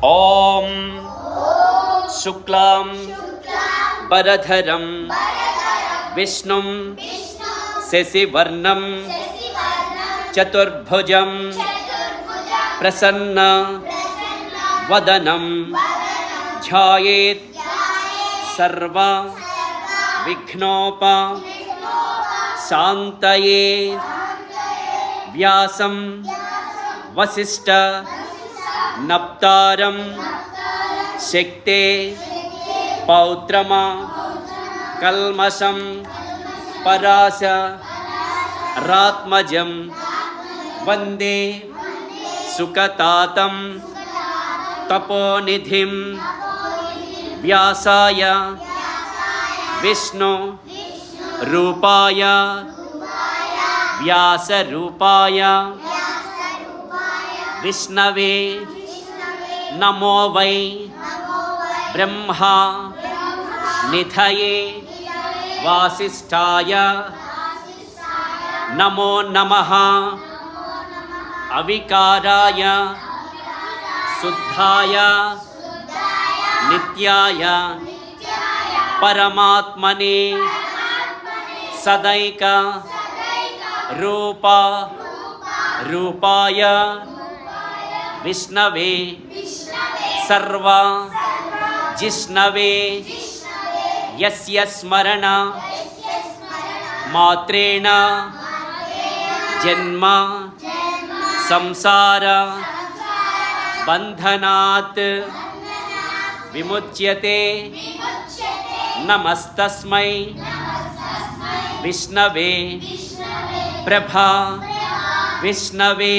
ఓం శుక్లాం వరధరం విష్ణుం శశివర్ణం చతుర్భుజం ప్రసన్న వదనం ధ్యాయేత్ సర్వ విఘ్నోప శాంతయే. వ్యాసం వసిష్ఠ నప్తారం శక్తే పౌత్రమా కల్మషం పరాశ రాత్మజం వందే సుఖతాతం తపోనిధిం. వ్యాసాయ విష్ణు రూపాయ వ్యాసరూపాయ విష్ణవే నమో వై బ్రహ్మా నిధయే వాసిష్ఠాయ నమో నమః. అవికారాయ శుద్ధాయ నిత్యాయ పరమాత్మనే సదైక రూపాయ విష్ణవే సర్వ జిష్ణవే యస్య స్మరణ మాత్రేణ జన్మ సంసార బంధనాత్ విముచ్యతే. నమస్తస్మై విష్ణవే ప్రభా విష్ణవే